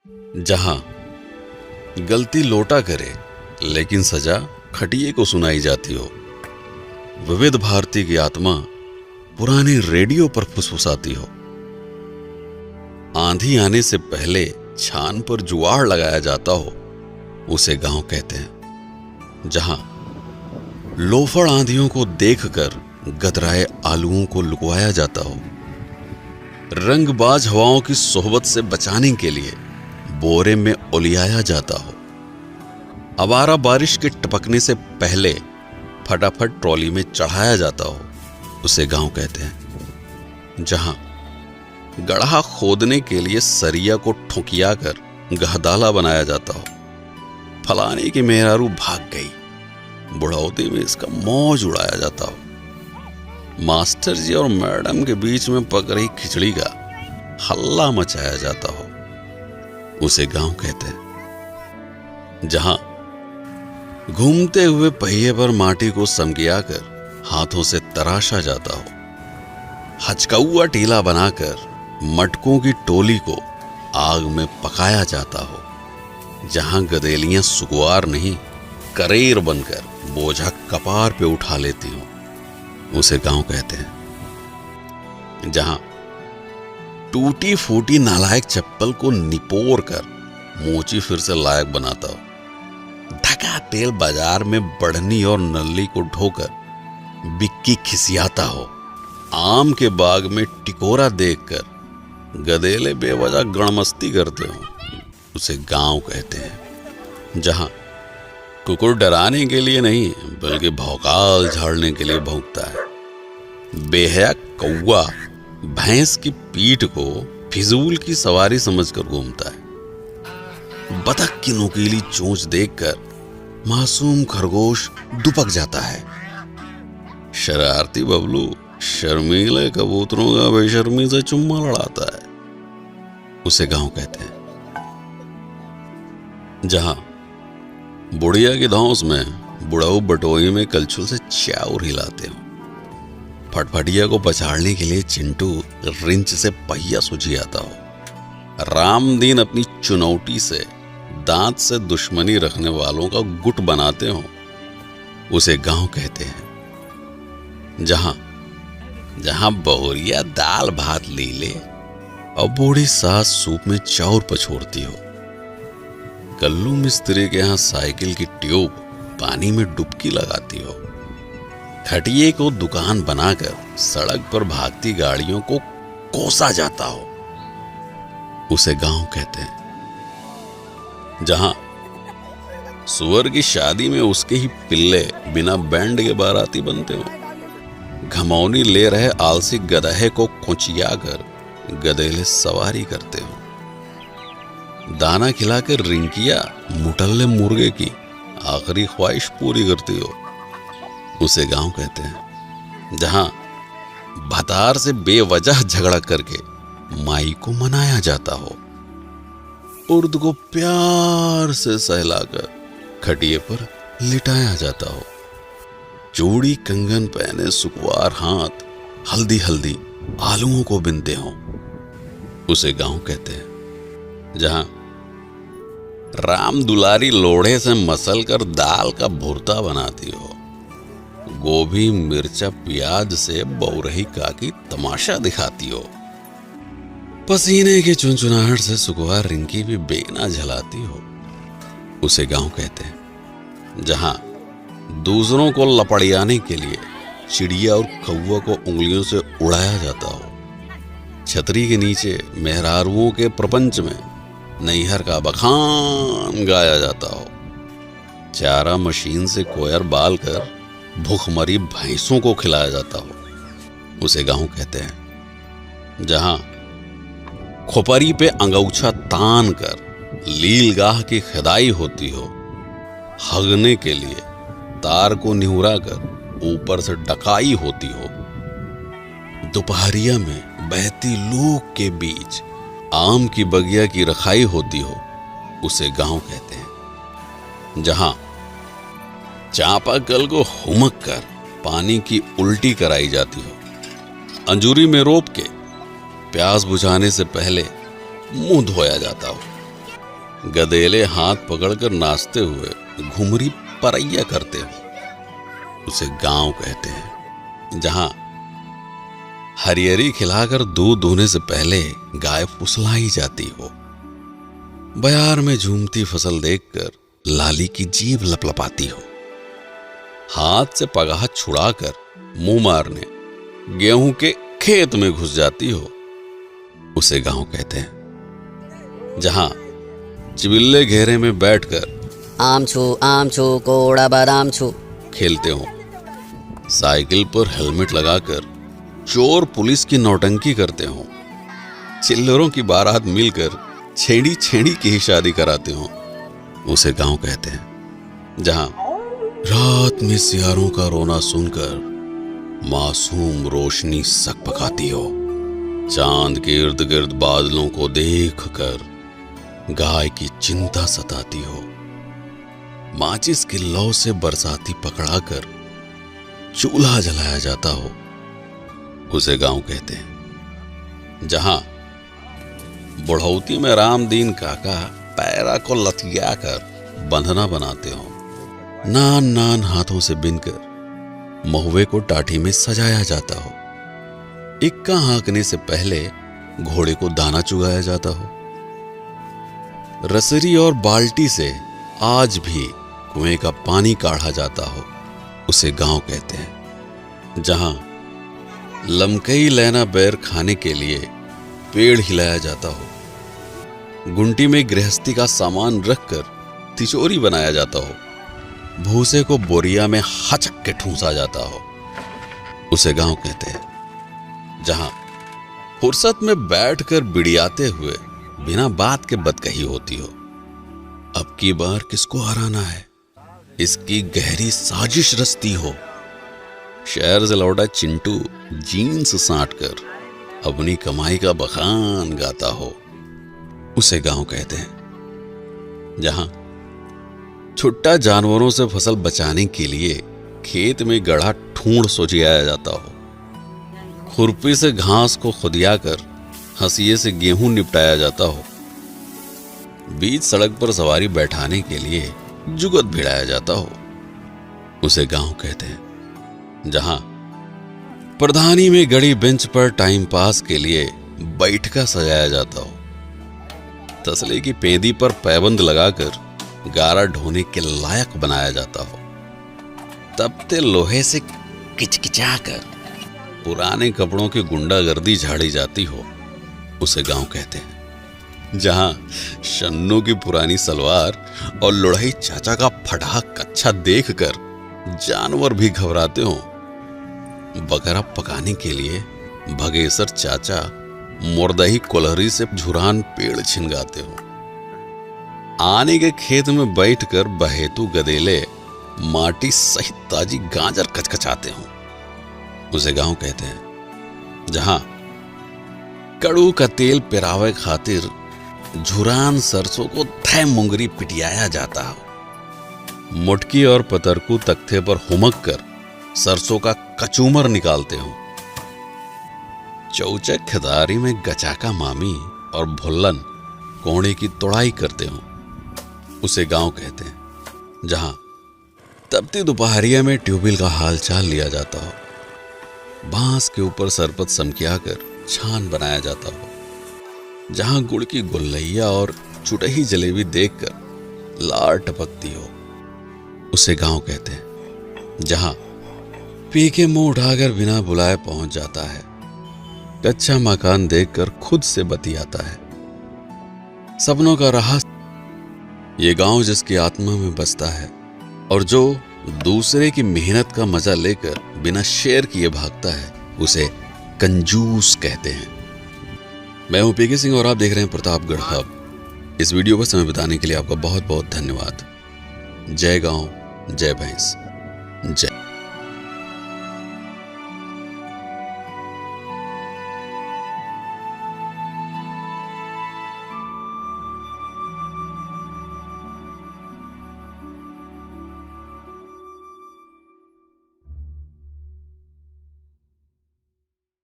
जहां गलती लोटा करे लेकिन सजा खटिए को सुनाई जाती हो, विविध भारती की आत्मा पुराने रेडियो पर फुसफुसाती हो। आंधी आने से पहले छान पर जुआड़ लगाया जाता हो, उसे गांव कहते हैं। जहां लोफड़ आंधियों को देखकर गदराए आलुओं को लुकवाया जाता हो, रंगबाज हवाओं की सोहबत से बचाने के लिए बोरे में उलियाया जाता हो, आवारा बारिश के टपकने से पहले फटाफट ट्रॉली में चढ़ाया जाता हो, उसे गांव कहते हैं। जहां गड्ढा खोदने के लिए सरिया को ठुकिया कर गहदाला बनाया जाता हो, फलाने की मेहरारू भाग गई, बुढ़ौती में इसका मौज उड़ाया जाता हो, मास्टर जी और मैडम के बीच में पक रही खिचड़ी का हल्ला मचाया जाता हो, उसे गांव कहते हैं। जहां घूमते हुए पहिए पर माटी को समगियाकर हाथों से तराशा जाता हो, हचकौआ टीला बनाकर मटकों की टोली को आग में पकाया जाता हो, जहां गदेलियां सुकुआर नहीं करेर बनकर बोझा कपार पे उठा लेती हो, उसे गांव कहते हैं। जहां टूटी फूटी नालायक चप्पल को निपोर कर मोची फिर से लायक बनाता हो, ढका तेल बाजार में बढ़नी और नल्ली को ढोकर बिक्की खिसियाता हो, आम के बाग में टिकोरा देखकर गदेले बेवजह गणमस्ती करते हो, उसे गांव कहते हैं। जहां कुकुर डराने के लिए नहीं बल्कि भौकाल झाड़ने के लिए भौंकता है, बेहया कौवा भैंस की पीठ को फिजूल की सवारी समझकर घूमता है, बतख की नुकीली चोंच देखकर मासूम खरगोश दुपक जाता है, शरारती बबलू शर्मीले कबूतरों का बेशर्मी से चुम्मा लड़ाता है, उसे गांव कहते हैं। जहां बुढ़िया की धौंस में बुढ़ऊ बटोई में कलछुल से चाउर हिलाते हो, फटफटिया को पछाड़ने के लिए चिंटू रिंच से पहिया सुझियाता हो, रामदीन अपनी चुनौती से दांत से दुश्मनी रखने वालों का गुट बनाते हो, उसे गांव कहते हैं। जहां बहुरिया दाल भात लीले और बूढ़ी सास सूप में चाउर पछोड़ती हो, कल्लू मिस्त्री के यहां साइकिल की ट्यूब पानी में डुबकी लगाती हो, खटिए को दुकान बनाकर सड़क पर भागती गाड़ियों को कोसा जाता हो, उसे गांव कहते हैं। जहां सुअर की शादी में उसके ही पिल्ले बिना बैंड के बाराती बनते हो, घमौनी ले रहे आलसी गधे को खुचिया कर गधेले सवारी करते हो, दाना खिलाकर रिंकिया मुटल्ले मुर्गे की आखिरी ख्वाहिश पूरी करती हो, उसे गांव कहते हैं। जहां भतार से बेवजह झगड़ा करके माई को मनाया जाता हो, उर्द को प्यार से सहलाकर खटिए पर लिटाया जाता हो, चूड़ी कंगन पहने सुकुआर हाथ हल्दी हल्दी आलुओं को बिनते हो, उसे गांव कहते हैं। जहां राम दुलारी लोढ़े से मसल कर दाल का भुर्ता बनाती हो, गोभी मिर्चा प्याज से बौरही काकी तमाशा दिखाती हो, पसीने की चुनचुनाहट से सुकुआर रिंकी भी बेना झलाती हो, उसे गांव कहते हैं। जहां दूसरों को लपड़ियाने के लिए चिड़िया और कौवा को उंगलियों से उड़ाया जाता हो, छतरी के नीचे मेहरारुओं के प्रपंच में नैहर का बखान गाया जाता हो, चारा मशीन से कोयर बाल कर भूखमरी भैंसों को खिलाया जाता हो, उसे गांव कहते हैं। जहां खोपरी पे अंगौछा तान कर लीलगाह की खिदाई होती हो, हगने के लिए तार को निहुरा कर ऊपर से डकाई होती हो, दोपहरिया में बहती लूक के बीच आम की बगिया की रखाई होती हो, उसे गांव कहते हैं। जहां चापाकल को हुमक कर पानी की उल्टी कराई जाती हो, अंजूरी में रोप के प्यास बुझाने से पहले मुंह धोया जाता हो, गधेले हाथ पकड़कर नाचते हुए घुमरी परैया करते हो, उसे गांव कहते हैं। जहां हरियरी खिलाकर दूध दूहने से पहले गाय फुसलाई जाती हो, बयार में झूमती फसल देखकर लाली की जीभ लपलपाती हो, हाथ से पगाह छुड़ाकर मुंह मारने गेहूं के खेत में घुस जाती हो, उसे गांव कहते हैं। जहां चिबिल्ले घेरे में बैठकर आम छू कोड़ा बादाम छू खेलते हो, साइकिल पर हेलमेट लगाकर चोर पुलिस की नौटंकी करते हो, चिल्लरों की बारात मिलकर छेड़ी छेड़ी की ही शादी कराते हो, उसे गांव कहते हैं। जहां रात में सियारों का रोना सुनकर मासूम रोशनी सक पकाती हो, चांद के इर्द गिर्द बादलों को देखकर गाय की चिंता सताती हो, माचिस की लौ से बरसाती पकड़ाकर चूल्हा जलाया जाता हो, उसे गांव कहते हैं। जहां बुढ़ौती में रामदीन काका पैरा को लतिया कर बंधना बनाते हो, नान नान हाथों से बिनकर महुए को टाटी में सजाया जाता हो, इक्का हाँकने से पहले घोड़े को दाना चुगाया जाता हो, रसरी और बाल्टी से आज भी कुएं का पानी काढ़ा जाता हो, उसे गांव कहते हैं। जहां लमकई लैना बैर खाने के लिए पेड़ हिलाया जाता हो, गुंटी में गृहस्थी का सामान रखकर तिचोरी बनाया जाता हो, भूसे को बोरिया में हचक के ठूंसा जाता हो, उसे गांव कहते हैं। जहां फुर्सत में बैठकर बिड़ियाते हुए बिना बात के बदकही होती हो, अब की बार किसको हराना है, इसकी गहरी साजिश रचती हो, शहर से लौटा चिंटू जीन्स साट कर अपनी कमाई का बखान गाता हो, उसे गांव कहते हैं। जहां छुट्टा जानवरों से फसल बचाने के लिए खेत में गढ़ा ठूंढ सोचियाया जाता हो, खुरपी से घास को खुदिया कर हंसिये से गेहूं निपटाया जाता हो, बीच सड़क पर सवारी बैठाने के लिए जुगत भिड़ाया जाता हो, उसे गांव कहते हैं। जहां प्रधानी में गड़ी बेंच पर टाइम पास के लिए बैठका सजाया जाता हो, तसले की पेंदी पर पैबंद लगाकर गारा ढोने के लायक बनाया जाता हो, तपते लोहे से किचकिचाकर पुराने कपड़ों की गुंडागर्दी झाड़ी जाती हो, उसे गांव कहते हैं। जहां शन्नू की पुरानी सलवार और लुढ़ई चाचा का फटा कच्छा देखकर जानवर भी घबराते हो, बकरा पकाने के लिए भगेसर चाचा मुर्दही कोलहरी से झुरान पेड़ छिनगाते हो, आने के खेत में बैठकर बहेतु गदेले माटी सहित ताजी गाजर कचकचाते हो, उसे गांव कहते हैं। जहां कड़ू का तेल पिरावे खातिर झुरान सरसों को थै मुंगरी पिटियाया जाता हो, मुटकी और पतरकू तख्ते पर हुमक कर सरसों का कचूमर निकालते हो, चौचक खिदारी में गचाका मामी और भुल्लन कोहड़े की तोड़ाई करते हो, उसे गांव कहते हैं। जहां तपती दोपहरिया में ट्यूबवेल का हालचाल लिया जाता हो, बांस के ऊपर सरपत समकिया कर छान बनाया जाता हो, जहां गुड़ की गुल्लैया और चुटही जलेबी देखकर लार टपकती हो, उसे गांव कहते हैं। जहां पी के मुंह उठाकर बिना बुलाए पहुंच जाता है, कच्चा मकान देखकर खुद से बतियाता है, सपनों का रहा ये गांव जिसकी आत्मा में बसता है और जो दूसरे की मेहनत का मजा लेकर बिना शेयर किए भागता है, उसे कंजूस कहते हैं। मैं हूं पीके सिंह और आप देख रहे हैं प्रतापगढ़ हब। इस वीडियो पर समय बिताने के लिए आपका बहुत बहुत धन्यवाद। जय गांव, जय भैंस, जय